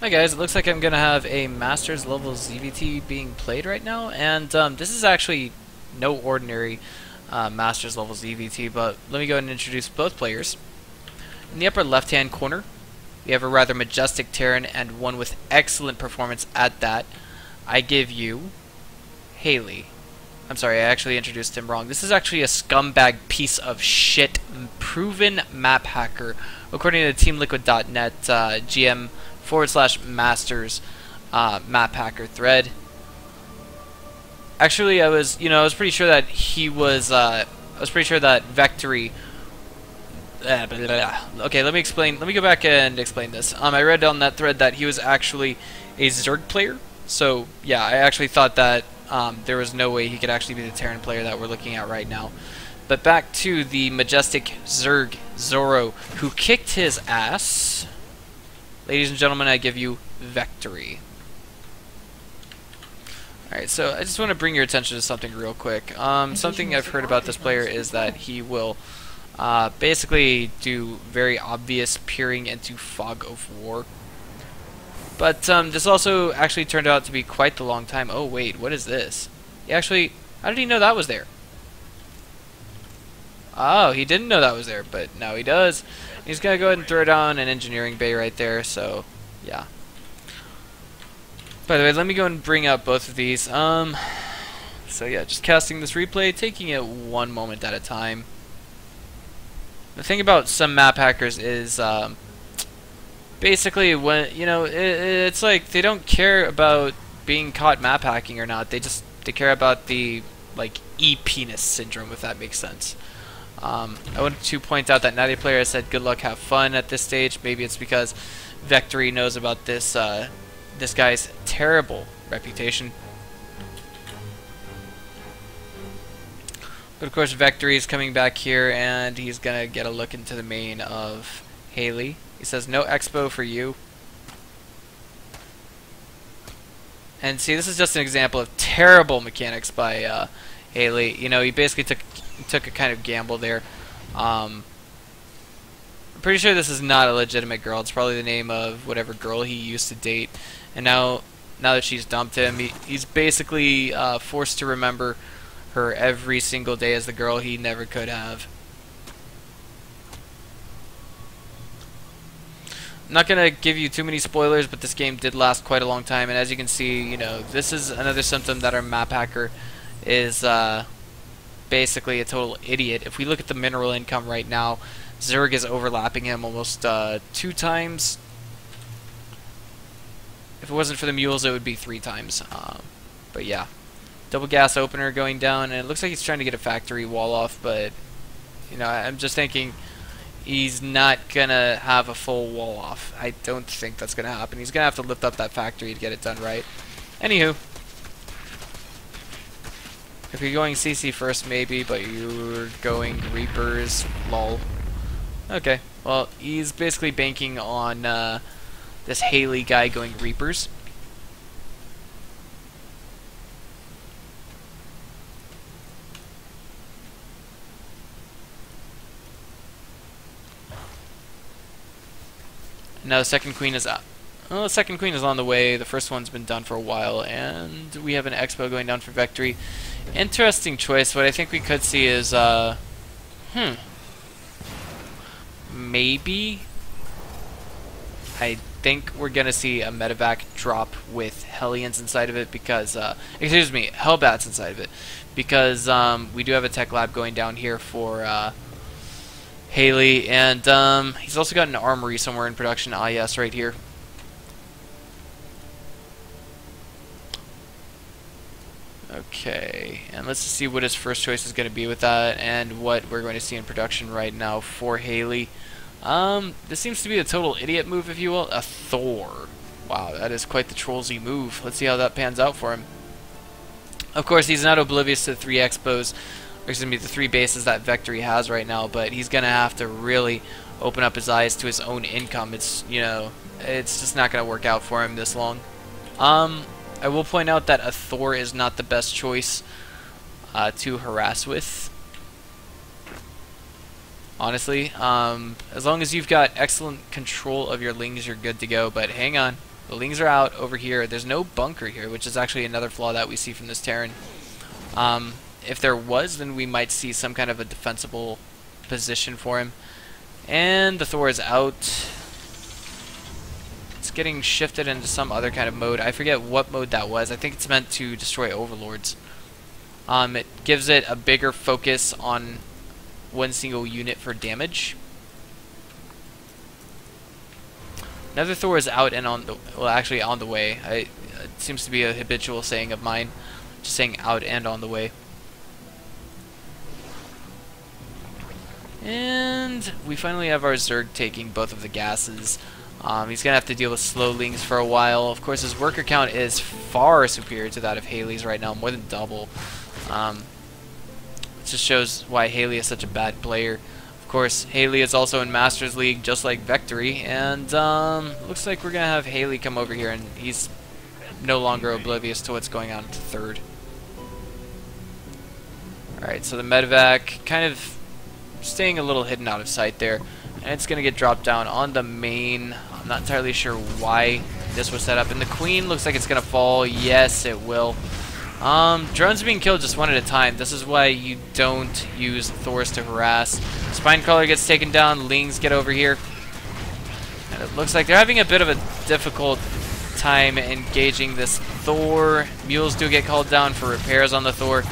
Hi guys, it looks like I'm going to have a Masters level ZVT being played right now, and this is actually no ordinary Masters level ZVT, but let me go ahead and introduce both players. In the upper left hand corner, we have a rather majestic Terran and one with excellent performance at that. I give you Hailey. I'm sorry, I actually introduced him wrong. This is actually a scumbag piece of shit, proven map hacker, according to TeamLiquid.net GM/Masters map hacker thread. Actually, I was pretty sure that he was, I was pretty sure that veKtory. Okay, let me explain. Let me go back and explain this. I read on that thread that he was actually a Zerg player. So yeah, I actually thought that there was no way he could actually be the Terran player that we're looking at right now. But back to the majestic Zerg Zoro, who kicked his ass. Ladies and gentlemen, I give you veKtory. Alright, so I just want to bring your attention to something real quick. Something I've heard about this player is that he will basically do very obvious peering into fog of war. But this also actually turned out to be quite the long time. Oh wait, what is this? He actually, how did he know that was there? Oh, he didn't know that was there, but now he does. He's gonna go ahead and throw down an engineering bay right there, so yeah. By the way, let me go and bring up both of these. So yeah, just casting this replay, taking it one moment at a time. The thing about some map hackers is basically when it's like they don't care about being caught map hacking or not. They care about the like e-penis syndrome, if that makes sense. I wanted to point out that Natty player said good luck, have fun at this stage. Maybe it's because veKtory knows about this this guy's terrible reputation. But of course veKtory is coming back here and he's gonna get a look into the main of Hailey. He says no expo for you. And see, this is just an example of terrible mechanics by Hailey. You know, he basically took a kind of gamble there. I'm pretty sure this is not a legitimate girl. It's probably the name of whatever girl he used to date. And now that she's dumped him, he's basically forced to remember her every single day as the girl he never could have. I'm not going to give you too many spoilers, but this game did last quite a long time, and as you can see, you know, this is another symptom that our map hacker is basically a total idiot. If we look at the mineral income right now, Zerg is overlapping him almost 2 times. If it wasn't for the mules, it would be 3 times. But yeah, double gas opener going down, and it looks like he's trying to get a factory wall off, but you know, I'm just thinking he's not gonna have a full wall off. I don't think that's gonna happen. He's gonna have to lift up that factory to get it done right. Anywho, if you're going CC first, maybe, but you're going Reapers, lol. Okay, well, he's basically banking on this Hailey guy going Reapers. Now the second queen is up. Well, the second queen is on the way. The first one's been done for a while, and we have an expo going down for veKtory. Interesting choice. What I think we could see is, maybe. I think we're gonna see a medevac drop with Hellions inside of it because, excuse me, Hellbats inside of it, because we do have a tech lab going down here for Hailey, and he's also got an armory somewhere in production. Ah, yes, right here. Okay, and let's see what his first choice is going to be with that, and what we're going to see in production right now for Hailey. This seems to be a total idiot move, if you will. A Thor. Wow, that is quite the trollsy move. Let's see how that pans out for him. Of course, he's not oblivious to the 3 expos, or excuse me, the 3 bases that veKtory has right now, but he's going to have to really open up his eyes to his own income. It's, you know, it's just not going to work out for him this long. I will point out that a Thor is not the best choice to harass with. Honestly, as long as you've got excellent control of your lings, you're good to go. But hang on, The Lings are out over here. There's no bunker here, which is actually another flaw that we see from this Terran. If there was, then we might see some kind of a defensible position for him. And the Thor is out. It's getting shifted into some other kind of mode. I forget what mode that was. I think it's meant to destroy overlords. It gives it a bigger focus on one single unit for damage. Another Thor is out and on the, well, actually on the way. It seems to be a habitual saying of mine, just saying out and on the way. And we finally have our Zerg taking both of the gases. He's going to have to deal with slow Lings for a while. Of course, his worker count is far superior to that of Hailey's right now, more than double. It just shows why Hailey is such a bad player. Of course, Hailey is also in Masters League, just like veKtory, and looks like we're going to have Hailey come over here, and he's no longer oblivious to what's going on to third. Alright, so the medevac kind of staying a little hidden out of sight there, and it's going to get dropped down on the main. I'm not entirely sure why this was set up, and the Queen looks like it's going to fall. Yes, it will. Drones being killed just one at a time. This is why you don't use Thors to harass. Spinecrawler gets taken down. Lings get over here. And it looks like they're having a bit of a difficult time engaging this Thor. Mules do get called down for repairs on the Thor.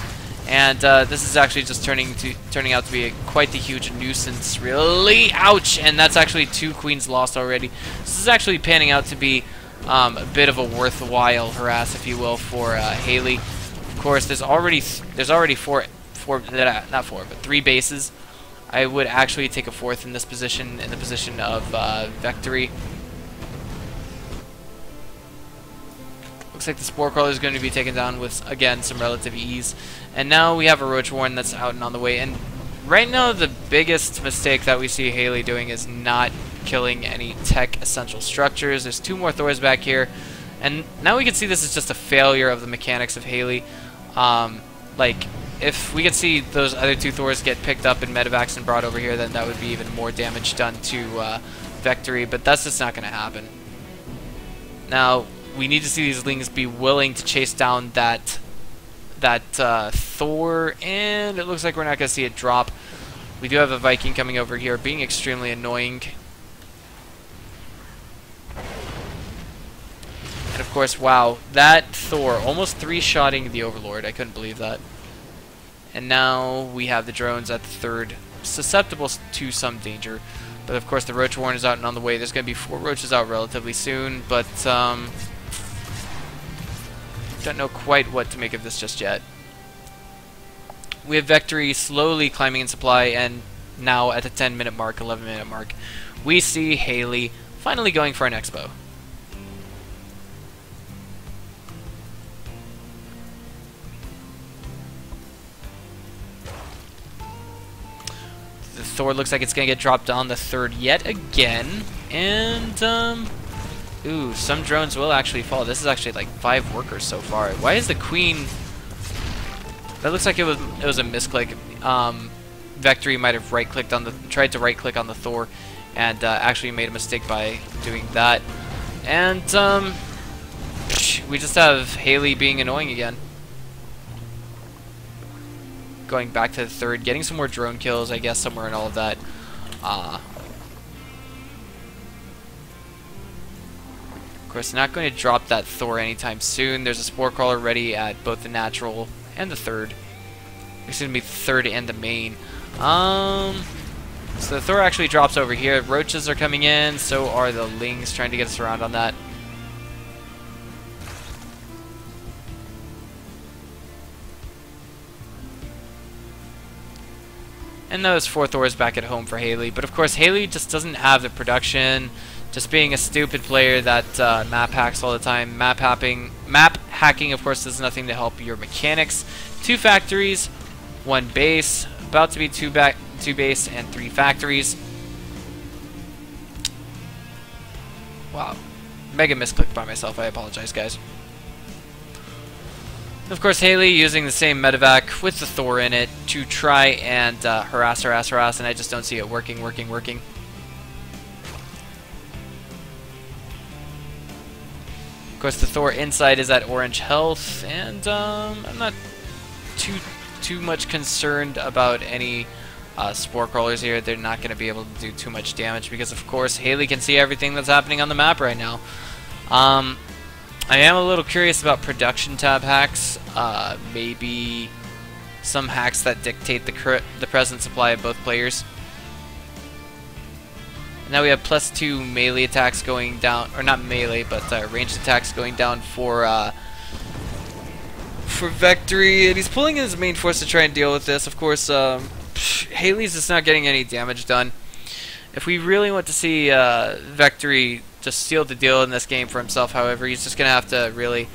And this is actually just turning out to be quite the huge nuisance. Really? Ouch! And that's actually 2 Queens lost already. This is actually panning out to be a bit of a worthwhile harass, if you will, for Hailey. Of course, there's already 3 bases. I would actually take a 4th in this position, in the position of veKtory. Looks like the Spore Crawler is going to be taken down with, again, some relative ease. And now we have a Roach Warren that's out and on the way. And right now, the biggest mistake that we see Hailey doing is not killing any tech essential structures. There's 2 more Thors back here. And now we can see this is just a failure of the mechanics of Hailey. Like, if we could see those other 2 Thors get picked up in medevacs and brought over here, then that would be even more damage done to veKtory. But that's just not going to happen. Now, we need to see these Lings be willing to chase down that Thor, and it looks like we're not going to see it drop. We do have a Viking coming over here, being extremely annoying. And of course, wow, that Thor almost 3-shotting the Overlord. I couldn't believe that. And now we have the drones at the third, susceptible to some danger. But of course, the Roach Warren is out and on the way. There's going to be 4 Roaches out relatively soon, but don't know quite what to make of this just yet. We have veKtory slowly climbing in supply, and now at the 10-minute mark, 11-minute mark, we see Hailey finally going for an expo. The Thor looks like it's going to get dropped on the third yet again, and ooh, some drones will actually fall. This is actually like 5 workers so far. Why is the Queen... That looks like it was a misclick. veKtory might have right-clicked on the... tried to right-click on the Thor and actually made a mistake by doing that. And we just have Hailey being annoying again. Going back to the third, getting some more drone kills, I guess, somewhere in all of that. Of course, not going to drop that Thor anytime soon. There's a Spore Crawler ready at both the natural and the third. It's going to be the third and the main. So the Thor actually drops over here. Roaches are coming in, so are the Lings trying to get us around on that. And those 4 Thors back at home for Hailey. But of course, Hailey just doesn't have the production. Just being a stupid player that map hacks all the time. Map hacking, of course, does nothing to help your mechanics. 2 factories, 1 base. About to be 2 base and 3 factories. Wow. Mega misclicked by myself. I apologize, guys. Of course, Hailey using the same medevac with the Thor in it to try and harass, and I just don't see it working. Of course, the Thor inside is at orange health, and I'm not too much concerned about any spore crawlers here. They're not going to be able to do too much damage because, of course, Hailey can see everything that's happening on the map right now. I am a little curious about production tab hacks. Maybe some hacks that dictate the present supply of both players. Now we have +2 melee attacks going down, or not melee, but ranged attacks going down for veKtory, and he's pulling in his main force to try and deal with this. Of course, Hailey's just not getting any damage done. If we really want to see veKtory just seal the deal in this game for himself, however, he's just going to have to really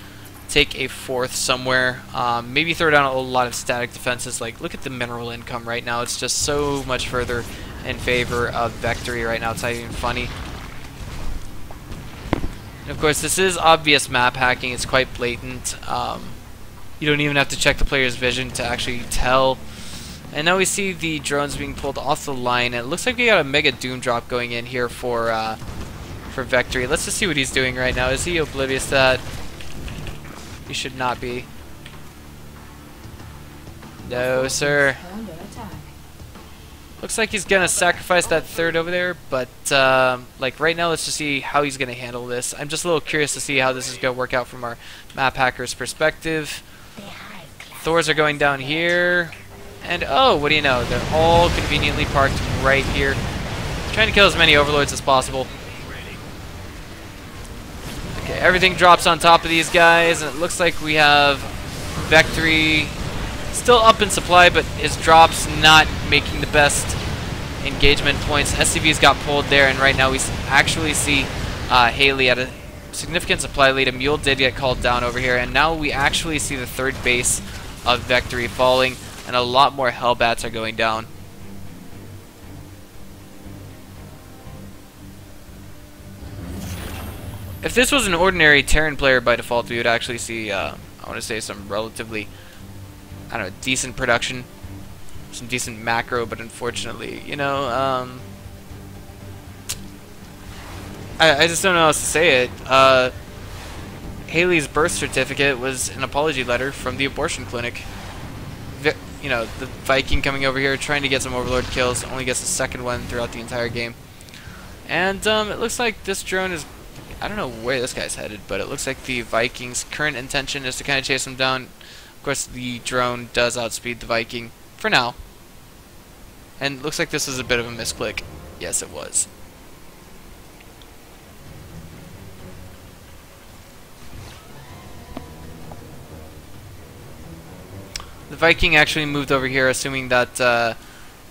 take a fourth somewhere. Maybe throw down a lot of static defenses. Like, look at the mineral income right now. It's just so much further in favor of veKtory right now. It's not even funny. And of course, this is obvious map hacking. It's quite blatant. You don't even have to check the player's vision to actually tell. And now we see the drones being pulled off the line. And it looks like we got a mega doom drop going in here for veKtory. Let's just see what he's doing right now. Is he oblivious to that? He should not be. No, sir. Looks like he's gonna sacrifice that third over there, but like right now, let's just see how he's gonna handle this. I'm just a little curious to see how this is gonna work out from our map hacker's perspective. Thors are going down here, and oh, what do you know? They're all conveniently parked right here, trying to kill as many overlords as possible. Okay, everything drops on top of these guys, and it looks like we have veKtory still up in supply, but his drops not making the best engagement points. SCV's got pulled there, and right now we actually see Hailey at a significant supply lead. A mule did get called down over here, and now we actually see the third base of veKtory falling, and a lot more Hellbats are going down. If this was an ordinary Terran player by default, we would actually see, I want to say, some relatively, I don't know, decent production, some decent macro, but unfortunately, you know, I just don't know how else to say it. Hailey's birth certificate was an apology letter from the abortion clinic. You know, the Viking coming over here trying to get some overlord kills, only gets the second one throughout the entire game. And it looks like this drone is, I don't know where this guy's headed, but it looks like the Viking's current intention is to kind of chase him down. Of course, the drone does outspeed the Viking for now. And it looks like this is a bit of a misclick. Yes, it was. The Viking actually moved over here, assuming that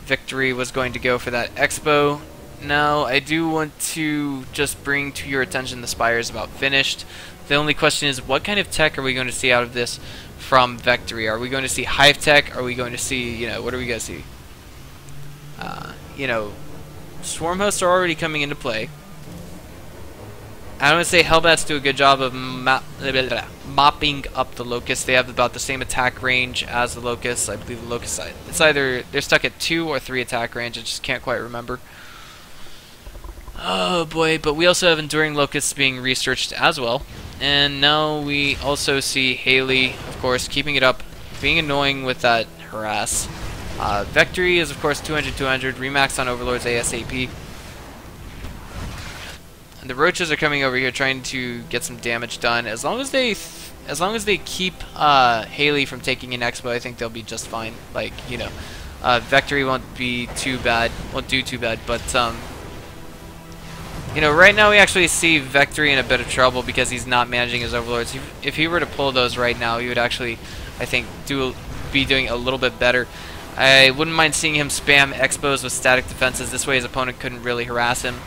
veKtory was going to go for that expo. Now, I do want to just bring to your attention the Spire is about finished. The only question is, what kind of tech are we going to see out of this from veKtory? Are we going to see Hive tech? Are we going to see, you know, what are we going to see? You know, Swarm hosts are already coming into play. I don't want to say Hellbats do a good job of mopping up the Locusts. They have about the same attack range as the Locusts. I believe the Locusts, it's either they're stuck at 2 or 3 attack range. I just can't quite remember. Oh boy, but we also have Enduring Locusts being researched as well. And now we also see Hailey, of course, keeping it up, being annoying with that harass. veKtory is, of course, 200-200, remax on Overlords ASAP. And the Roaches are coming over here trying to get some damage done. As long as they keep Hailey from taking an expo, I think they'll be just fine. Like, you know, veKtory won't be too bad, won't do too bad, but you know, right now we actually see veKtory in a bit of trouble because he's not managing his overlords. If he were to pull those right now, he would actually, I think, be doing a little bit better. I wouldn't mind seeing him spam expos with static defenses. This way his opponent couldn't really harass him.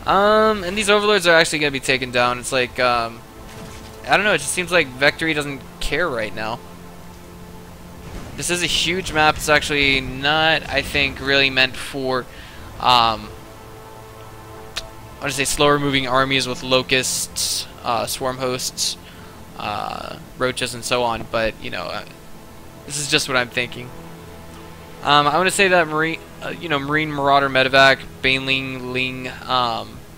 And these overlords are actually going to be taken down. It's like, I don't know, it just seems like veKtory doesn't care right now. This is a huge map. It's actually not, I think, really meant for, I want to say slower moving armies with locusts, swarm hosts, roaches, and so on. But you know, this is just what I'm thinking. I want to say that Marine Marauder, Medevac, Baneling, Ling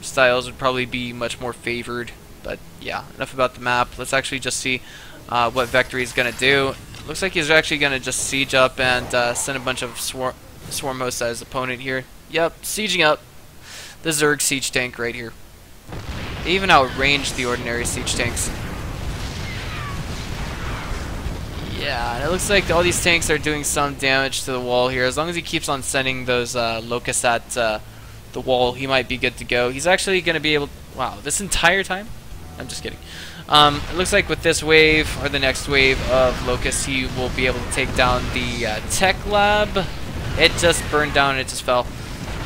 styles would probably be much more favored But yeah, enough about the map. Let's actually just see what veKtory is going to do. Looks like he's actually going to just siege up and send a bunch of swarm hosts at his opponent here. Yep, sieging up the Zerg siege tank right here. They even outranged the ordinary siege tanks. Yeah, and it looks like all these tanks are doing some damage to the wall here. As long as he keeps on sending those locusts at the wall, he might be good to go. He's actually going to be able... Wow, this entire time? I'm just kidding. It looks like with this wave, or the next wave of locusts, he will be able to take down the tech lab. It just burned down, it just fell.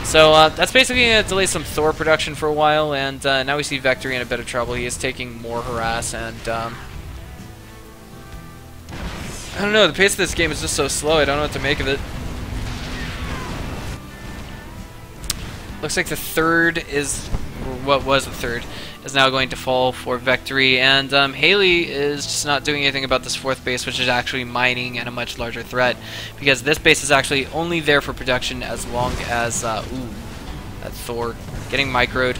So that's basically going to delay some Thor production for a while, and now we see veKtory in a bit of trouble. He is taking more harass, and I don't know, the pace of this game is just so slow, I don't know what to make of it. Looks like the third is, or what was the third, is now going to fall for veKtory, and Hailey is just not doing anything about this fourth base, which is actually mining and a much larger threat, because this base is actually only there for production as long as, ooh, that Thor getting microed.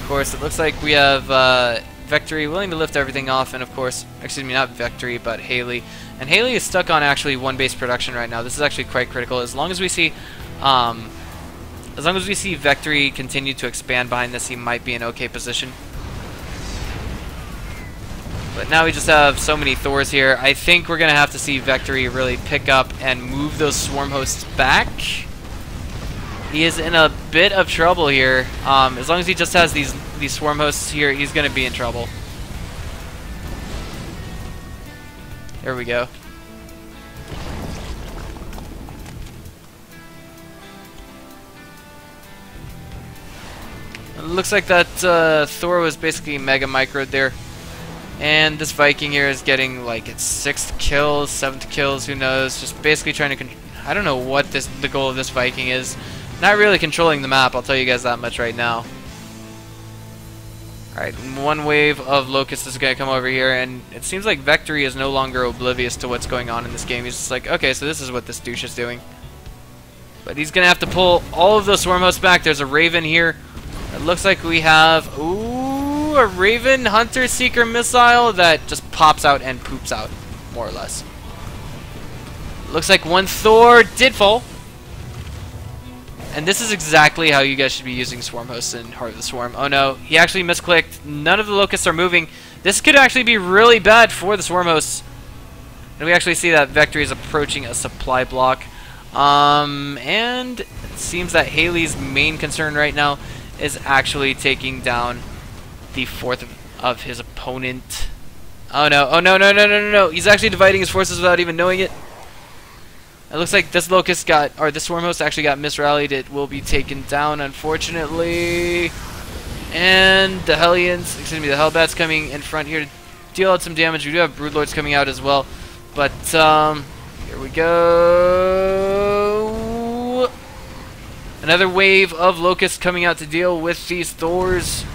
Of course, it looks like we have veKtory willing to lift everything off, and of course, excuse me, not veKtory, but Hailey. And Hailey is stuck on actually one base production right now. This is actually quite critical. As long as we see veKtory continue to expand behind this, he might be in okay position. But now we just have so many Thors here. I think we're gonna have to see veKtory really pick up and move those swarm hosts back. He is in a bit of trouble here. As long as he just has these swarm hosts here, he's going to be in trouble. There we go. It looks like that Thor was basically mega microed there. And this Viking here is getting like its 6th kills, 7th kills, who knows. Just basically trying to... I don't know what the goal of this Viking is. Not really controlling the map, I'll tell you guys that much right now. Alright, one wave of locusts is going to come over here, and it seems like veKtory is no longer oblivious to what's going on in this game. He's just like, okay, so this is what this douche is doing. But he's going to have to pull all of those swarm hosts back. There's a Raven here. It looks like we have, ooh, a Raven Hunter Seeker missile that just pops out and poops out, more or less. Looks like one Thor did fall. And this is exactly how you guys should be using swarm hosts in Heart of the Swarm. Oh no, he actually misclicked. None of the locusts are moving. This could actually be really bad for the swarm hosts. And we actually see that veKtory is approaching a supply block. And it seems that Hailey's main concern right now is actually taking down the fourth of his opponent. Oh no, oh no, no, no, no, no, no. He's actually dividing his forces without even knowing it. It looks like this locust got, or the swarm host actually got misrallied. It will be taken down, unfortunately. And the Hellions, excuse me, the Hellbats coming in front here to deal out some damage. We do have Broodlords coming out as well. But, here we go. Another wave of locusts coming out to deal with these Thors.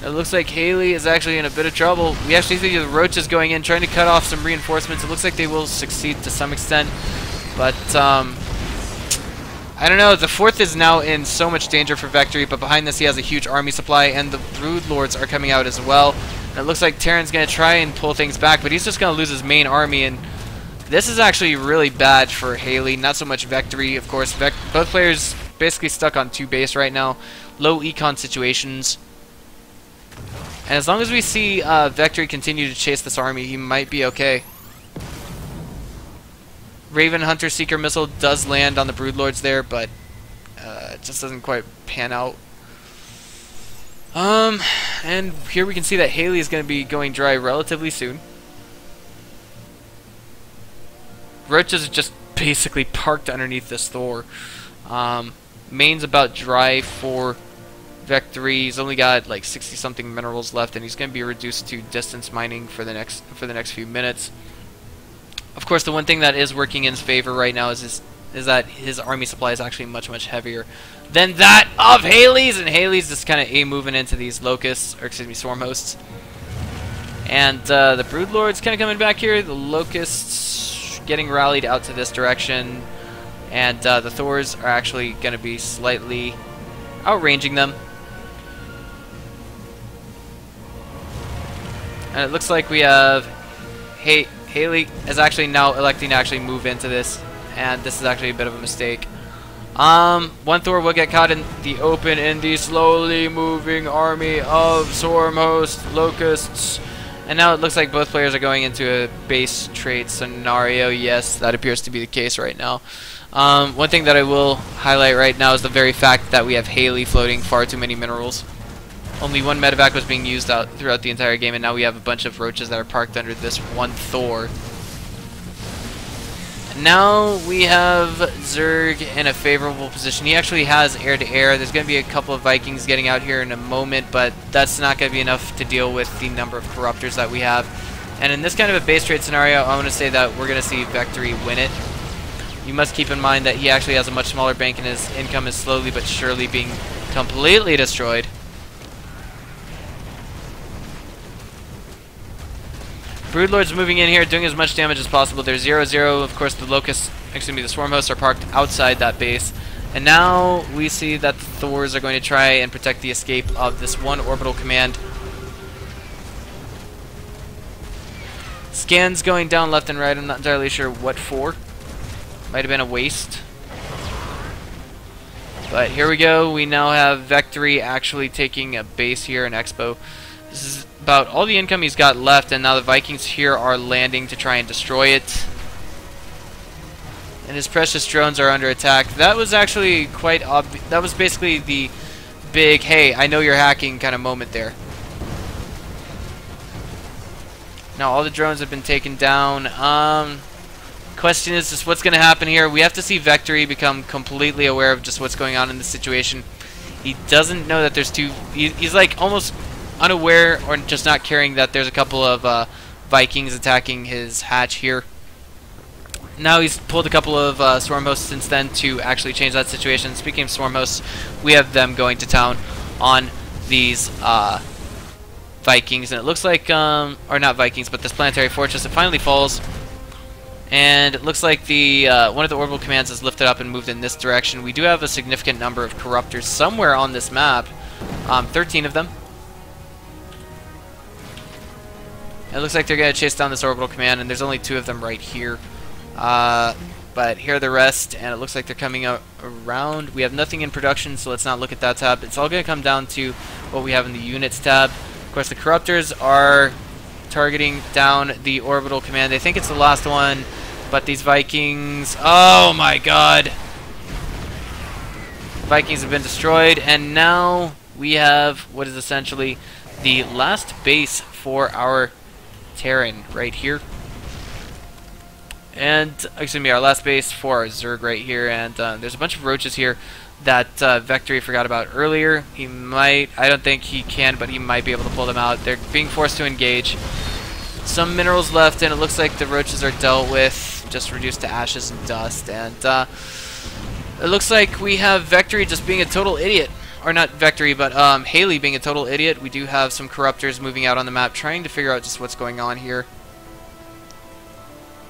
It looks like Hailey is actually in a bit of trouble. We actually see the roaches going in, trying to cut off some reinforcements. It looks like they will succeed to some extent. But, I don't know. The fourth is now in so much danger for veKtory, but behind this he has a huge army supply, and the Broodlords are coming out as well. And it looks like Terran's going to try and pull things back, but he's just going to lose his main army, and this is actually really bad for Hailey, not so much veKtory. Of course, both players basically stuck on 2 base right now. Low econ situations. And as long as we see veKtory continue to chase this army, he might be okay. Raven Hunter Seeker missile does land on the Broodlords there, but it just doesn't quite pan out. And here we can see that Hailey is going to be going dry relatively soon. Roaches are just basically parked underneath this Thor. Main's about dry for veKtory. He's only got like 60-something minerals left, and he's going to be reduced to distance mining for the next few minutes. Of course, the one thing that is working in his favor right now is that his army supply is actually much heavier than that of Hailey's, and Hailey's just kind of moving into these locusts, or excuse me, swarm hosts. And the Broodlord's kind of coming back here. The locusts getting rallied out to this direction. and the Thors are actually going to be slightly outranging them. And it looks like we have Hailey is actually now electing to actually move into this, and this is actually a bit of a mistake. One Thor will get caught in the open in the slowly moving army of Swarm Host Locusts. And now it looks like both players are going into a base trade scenario. Yes, that appears to be the case right now. One thing that I will highlight right now is the very fact that we have Hailey floating far too many minerals. Only one medevac was being used out throughout the entire game, and now we have a bunch of roaches that are parked under this one Thor. Now we have Zerg in a favorable position. He actually has air-to-air. There's going to be a couple of Vikings getting out here in a moment, but that's not going to be enough to deal with the number of Corruptors that we have. And in this kind of a base trade scenario, I want to say that we're going to see veKtory win it. You must keep in mind that he actually has a much smaller bank, and his income is slowly but surely being completely destroyed. Broodlord's moving in here, doing as much damage as possible. They're 0-0. Of course, the Locusts, excuse me, the Swarm Hosts are parked outside that base. And now we see that the Thors are going to try and protect the escape of this one orbital command. Scans going down left and right. I'm not entirely sure what for. Might have been a waste. But here we go. We now have veKtory actually taking a base here in Expo. This is about all the income he's got left, and now the Vikings here are landing to try and destroy it. And his precious drones are under attack. That was actually quite obvious. That was basically the big, hey, I know you're hacking kind of moment there. Now all the drones have been taken down. Question is just what's going to happen here. We have to see veKtory become completely aware of just what's going on in this situation. He doesn't know that there's two. He's like almost unaware or just not caring that there's a couple of Vikings attacking his hatch here. Now he's pulled a couple of Swarm Hosts since then to actually change that situation. Speaking of Swarm Hosts, we have them going to town on these Vikings, and it looks like, or not Vikings, but this planetary fortress. It finally falls, and it looks like the one of the orbital commands is lifted up and moved in this direction. We do have a significant number of Corruptors somewhere on this map, 13 of them. It looks like they're going to chase down this orbital command, and there's only 2 of them right here. But here are the rest, and it looks like they're coming out around. We have nothing in production, so let's not look at that tab. It's all going to come down to what we have in the units tab. Of course, the Corruptors are targeting down the orbital command. They think it's the last one, but these Vikings... Oh my god! Vikings have been destroyed, and now we have what is essentially the last base for our Terran right here. And, excuse me, our last base for our Zerg right here. And there's a bunch of roaches here that veKtory forgot about earlier. He might, I don't think he can, but he might be able to pull them out. They're being forced to engage. Some minerals left, and it looks like the roaches are dealt with, just reduced to ashes and dust. And it looks like we have veKtory just being a total idiot. Or not veKtory, but Hailey being a total idiot. We do have some Corruptors moving out on the map, trying to figure out just what's going on here.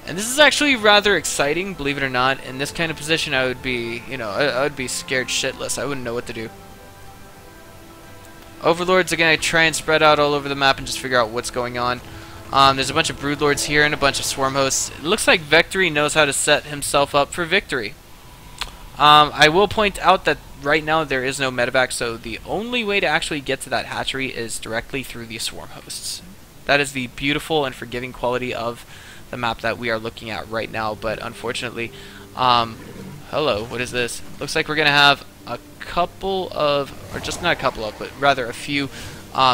And this is actually rather exciting, believe it or not. In this kind of position, I would be, you know, I would be scared shitless. I wouldn't know what to do. Overlords are going to try and spread out all over the map and just figure out what's going on. There's a bunch of Broodlords here and a bunch of Swarm Hosts. It looks like veKtory knows how to set himself up for victory. I will point out that right now there is no medevac, so the only way to actually get to that hatchery is directly through the Swarm Hosts. That is the beautiful and forgiving quality of the map that we are looking at right now, but unfortunately, hello, what is this? Looks like we're going to have a couple of, or just not a couple of, but rather a few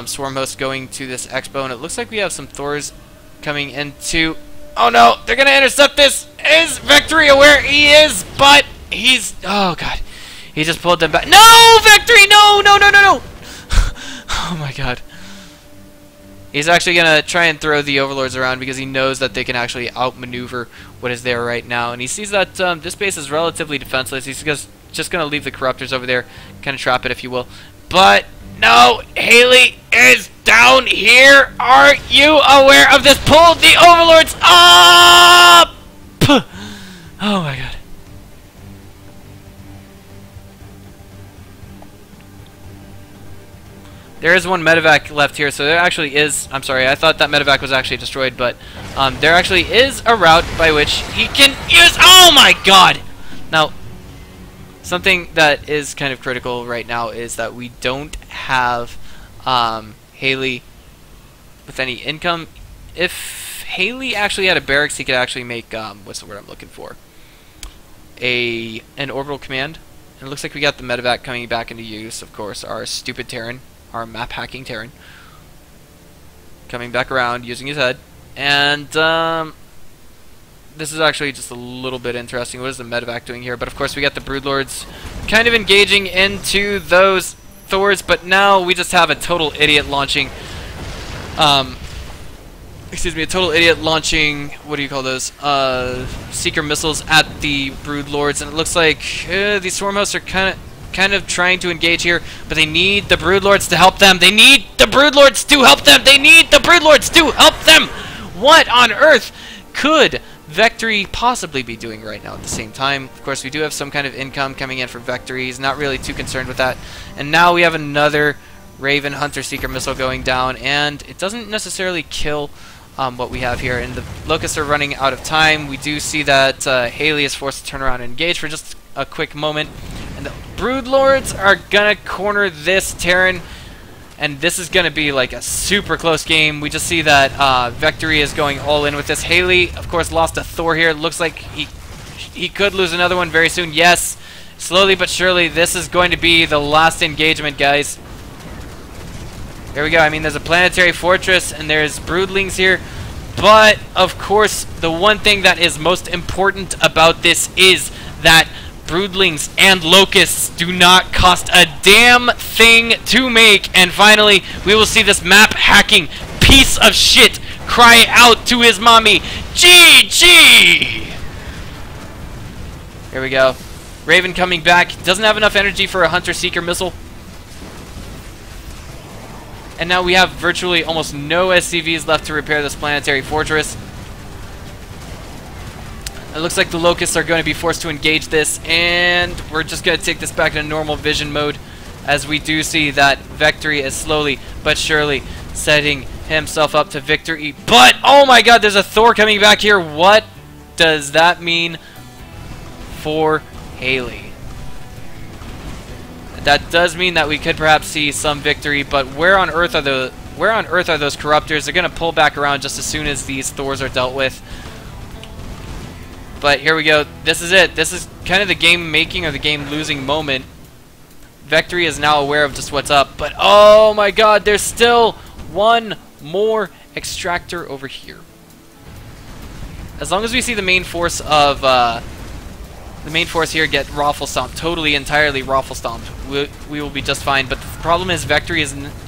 Swarm Hosts going to this expo, and it looks like we have some Thors coming into, oh no, they're going to intercept this! Is veKtory aware? He is, but he's, oh god, he just pulled them back. No, veKtory, no, no, no, no, no! Oh my god. He's actually going to try and throw the Overlords around because he knows that they can actually outmaneuver what is there right now. And he sees that this base is relatively defenseless. He's just going to leave the Corruptors over there, kind of trap it, if you will. But, no, Hailey is down here. Are you aware of this? Pull the Overlords up! Oh my god. There is one medevac left here, so there actually is... I'm sorry, I thought that medevac was actually destroyed, but there actually is a route by which he can use... Oh my god! Now, something that is kind of critical right now is that we don't have Hailey with any income. If Hailey actually had a barracks, he could actually make... what's the word I'm looking for? An orbital command. And it looks like we got the medevac coming back into use, of course. Our stupid Terran, our map hacking Terran, coming back around using his head. And this is actually just a little bit interesting. What is the medevac doing here? But of course we got the Broodlords kind of engaging into those Thors, but now we just have a total idiot launching a total idiot launching, what do you call those, seeker missiles at the Broodlords, and it looks like these swarm hosts are kind of trying to engage here, but they need the Broodlords to help them. They need the Broodlords to help them. They need the Broodlords to help them. What on earth could veKtory possibly be doing right now at the same time? Of course, we do have some kind of income coming in from veKtory. He's not really too concerned with that. And now we have another Raven Hunter Seeker missile going down, and it doesn't necessarily kill what we have here. And the Locusts are running out of time. We do see that Hailey is forced to turn around and engage for just a quick moment. And the Broodlords are gonna corner this Terran, and this is gonna be like a super close game. We just see that veKtory is going all in with this. Hailey, of course, lost a Thor here. It looks like he could lose another one very soon. Yes, slowly but surely, this is going to be the last engagement, guys. There we go. I mean, there's a planetary fortress and there's broodlings here. But, of course, the one thing that is most important about this is that broodlings and locusts do not cost a damn thing to make. And finally, we will see this map hacking piece of shit cry out to his mommy, GG! Here we go. Raven coming back. Doesn't have enough energy for a Hunter-Seeker missile. And now we have virtually almost no SCVs left to repair this planetary fortress. It looks like the Locusts are going to be forced to engage this, and we're just going to take this back into normal vision mode, as we do see that veKtory is slowly but surely setting himself up to victory. But, oh my god, there's a Thor coming back here. What does that mean for Hailey? That does mean that we could perhaps see some victory, but where on earth are those corruptors? They're going to pull back around just as soon as these Thors are dealt with. But here we go. This is it. This is kind of the game making or the game losing moment. veKtory is now aware of just what's up, but oh my god, there's still one more extractor over here. As long as we see the main force of here get raffle stomped, entirely raffle stomped, we will be just fine. But the problem is veKtory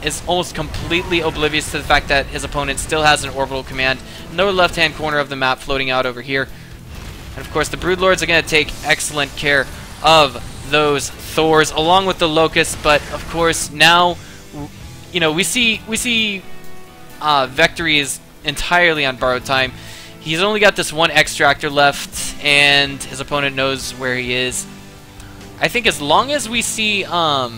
is almost completely oblivious to the fact that his opponent still has an orbital command in the left-hand corner of the map floating out over here. And of course the Broodlords are going to take excellent care of those Thors along with the Locusts. But of course now, you know, we see veKtory is entirely on borrowed time. He's only got this one extractor left, and his opponent knows where he is. I think as long as we see a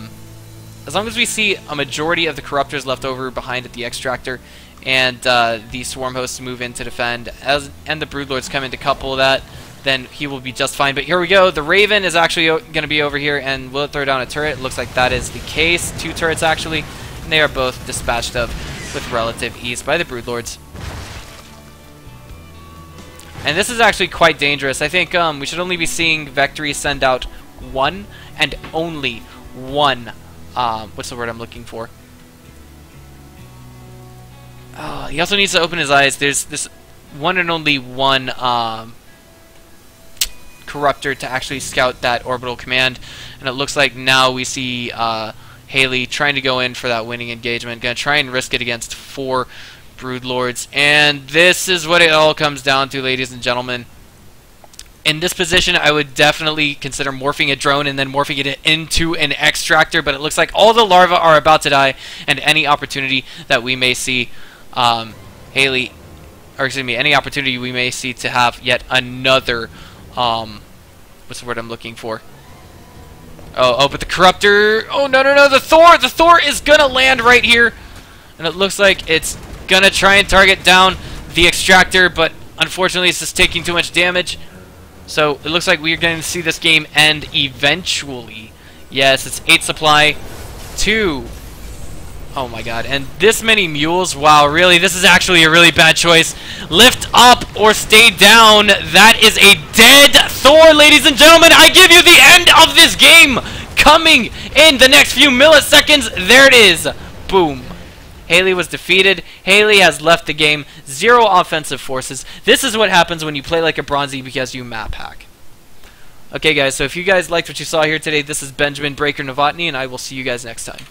majority of the corruptors left over behind at the extractor, and the swarm hosts move in to defend, and the Broodlords come in to couple that, then he will be just fine. But here we go. The Raven is actually going to be over here, and will it throw down a turret? It looks like that is the case. 2 turrets actually, and they are both dispatched of with relative ease by the Broodlords. And this is actually quite dangerous. I think we should only be seeing veKtory send out one and only one. What's the word I'm looking for? He also needs to open his eyes. There's this one and only one corruptor to actually scout that orbital command. And it looks like now we see Hailey trying to go in for that winning engagement. Gonna try and risk it against 4 Broodlords, and this is what it all comes down to, ladies and gentlemen. In this position, I would definitely consider morphing a drone and then morphing it into an extractor, but it looks like all the larvae are about to die, and any opportunity that we may see any opportunity we may see to have yet another, what's the word I'm looking for? Oh, but the Corruptor... Oh, no, no, no, the Thor! The Thor is gonna land right here. And it looks like it's gonna try and target down the Extractor, but unfortunately it's just taking too much damage. So it looks like we're going to see this game end eventually. Yes, it's 8 supply, 2. Oh my god, and this many mules? Wow, really? This is actually a really bad choice. Lift up or stay down. That is a dead Thor, ladies and gentlemen. I give you the end of this game coming in the next few milliseconds. There it is. Boom. Hailey was defeated. Hailey has left the game. 0 offensive forces. This is what happens when you play like a Bronzy because you map hack. Okay, guys, so if you guys liked what you saw here today, this is Benjamin Breaker Novotny, and I will see you guys next time.